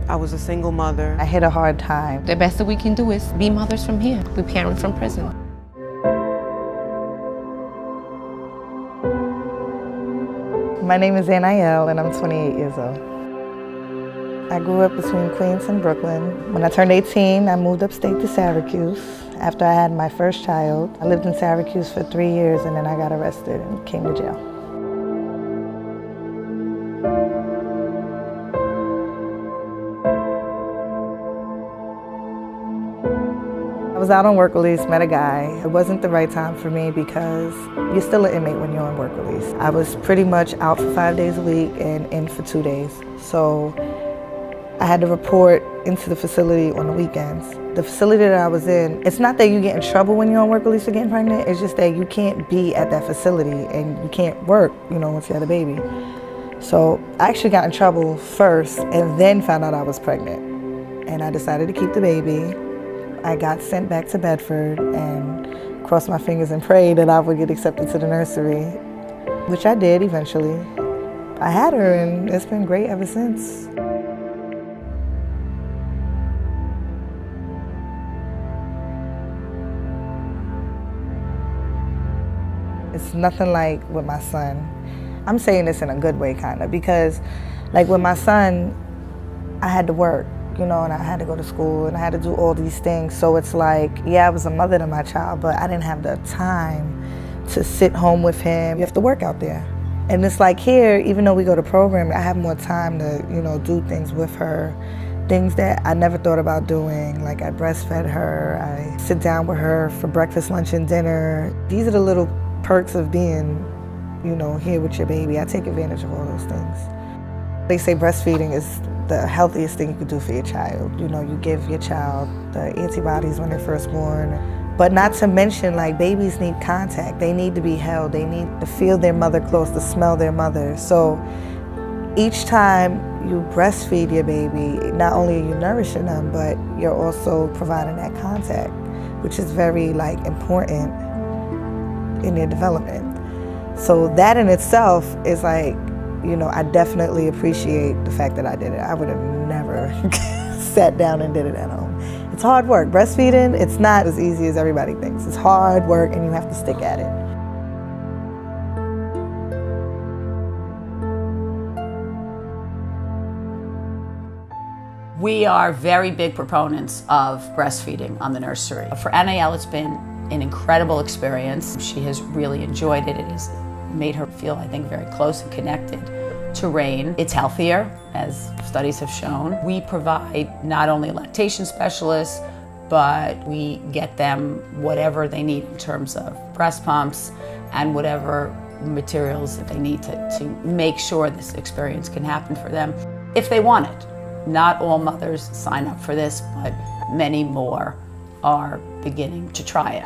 I was a single mother. I hit a hard time. The best that we can do is be mothers from here. We parent from prison. My name is Anael and I'm 28 years old. I grew up between Queens and Brooklyn. When I turned 18, I moved upstate to Syracuse. After I had my first child, I lived in Syracuse for 3 years and then I got arrested and came to jail. I was out on work release, met a guy. It wasn't the right time for me because you're still an inmate when you're on work release. I was pretty much out for 5 days a week and in for 2 days. So I had to report into the facility on the weekends. The facility that I was in, it's not that you get in trouble when you're on work release for getting pregnant, it's just that you can't be at that facility and you can't work, once you had a baby. So I actually got in trouble first and then found out I was pregnant. And I decided to keep the baby. I got sent back to Bedford and crossed my fingers and prayed that I would get accepted to the nursery, which I did eventually. I had her and it's been great ever since. It's nothing like with my son. I'm saying this in a good way, kind of, because like with my son, I had to work. And I had to go to school and I had to do all these things. So it's like, yeah, I was a mother to my child, but I didn't have the time to sit home with him. You have to work out there. And it's like here, even though we go to programming, I have more time to, do things with her. Things that I never thought about doing, like I breastfed her, I sit down with her for breakfast, lunch, and dinner. These are the little perks of being, here with your baby. I take advantage of all those things. They say breastfeeding is the healthiest thing you could do for your child. You give your child the antibodies when they're first born. But not to mention, like, babies need contact. They need to be held. They need to feel their mother close, to smell their mother. So each time you breastfeed your baby, not only are you nourishing them, but you're also providing that contact, which is very, important in their development. So that in itself is like, I definitely appreciate the fact that I did it. I would have never sat down and did it at home. It's hard work. Breastfeeding, it's not as easy as everybody thinks. It's hard work and you have to stick at it. We are very big proponents of breastfeeding on the nursery. For Anael, it's been an incredible experience. She has really enjoyed it. It has made her feel, I think, very close and connected to Rain. It's healthier, as studies have shown. We provide not only lactation specialists, but we get them whatever they need in terms of breast pumps and whatever materials that they need to make sure this experience can happen for them if they want it. Not all mothers sign up for this, but many more are beginning to try it.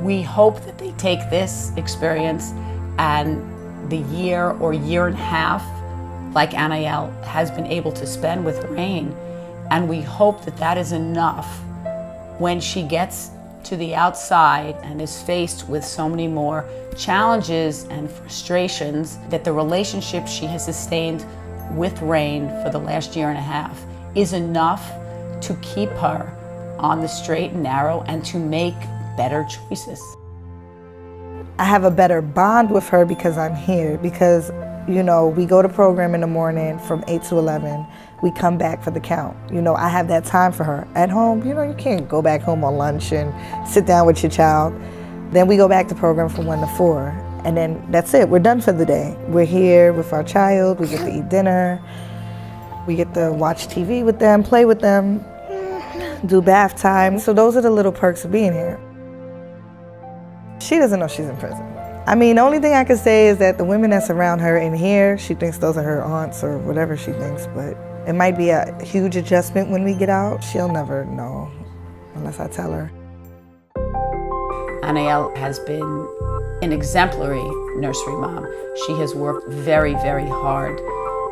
We hope that they take this experience and the year or year and a half, like Anael has been able to spend with Rain, and we hope that that is enough when she gets to the outside and is faced with so many more challenges and frustrations, that the relationship she has sustained with Rain for the last year and a half is enough to keep her on the straight and narrow and to make better choices. I have a better bond with her because I'm here, because we go to program in the morning from 8 to 11. We come back for the count. I have that time for her. At home, you can't go back home on lunch and sit down with your child. Then we go back to program from 1 to 4. And then that's it, we're done for the day. We're here with our child, we get to eat dinner, we get to watch TV with them, play with them, do bath time. So those are the little perks of being here. She doesn't know she's in prison. I mean, the only thing I can say is that the women that surround her in here, she thinks those are her aunts or whatever she thinks, but it might be a huge adjustment when we get out. She'll never know unless I tell her. Anael has been an exemplary nursery mom. She has worked very, very hard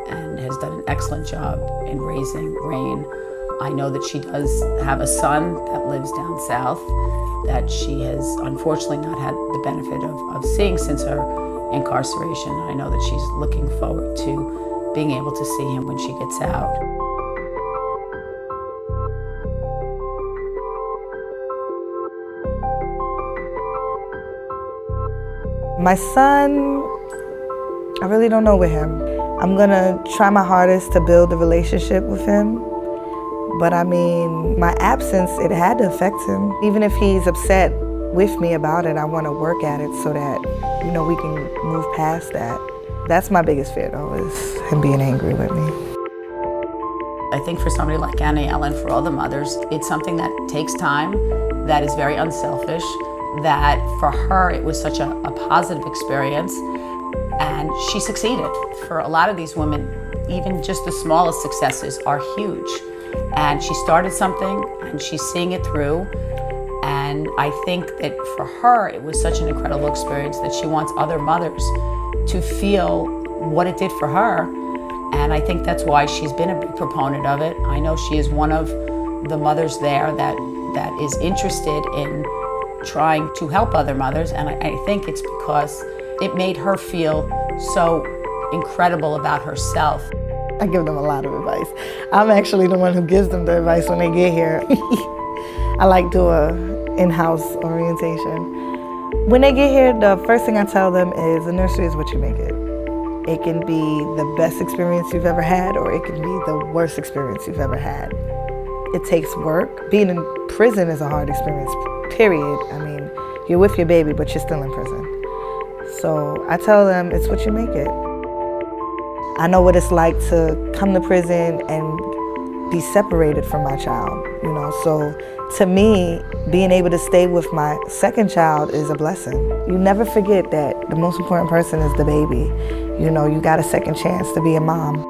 and has done an excellent job in raising Rain. I know that she does have a son that lives down south that she has unfortunately not had the benefit of seeing since her incarceration. I know that she's looking forward to being able to see him when she gets out. My son, I really don't know with him. I'm gonna try my hardest to build a relationship with him. But I mean, my absence, it had to affect him. Even if he's upset with me about it, I wanna work at it so that, you know, we can move past that. That's my biggest fear though, is him being angry with me. I think for somebody like Anael and for all the mothers, it's something that takes time, that is very unselfish, that for her it was such a positive experience, and she succeeded. For a lot of these women, even just the smallest successes are huge. And she started something and she's seeing it through. And I think that for her, it was such an incredible experience that she wants other mothers to feel what it did for her. And I think that's why she's been a big proponent of it. I know she is one of the mothers there that is interested in trying to help other mothers. And I think it's because it made her feel so incredible about herself. I give them a lot of advice. I'm actually the one who gives them the advice when they get here. I like do a in-house orientation. When they get here, the first thing I tell them is the nursery is what you make it. It can be the best experience you've ever had, or it can be the worst experience you've ever had. It takes work. Being in prison is a hard experience, period. I mean, you're with your baby, but you're still in prison. So I tell them it's what you make it. I know what it's like to come to prison and be separated from my child, you know. So to me, being able to stay with my second child is a blessing. You never forget that the most important person is the baby. You know, you got a second chance to be a mom.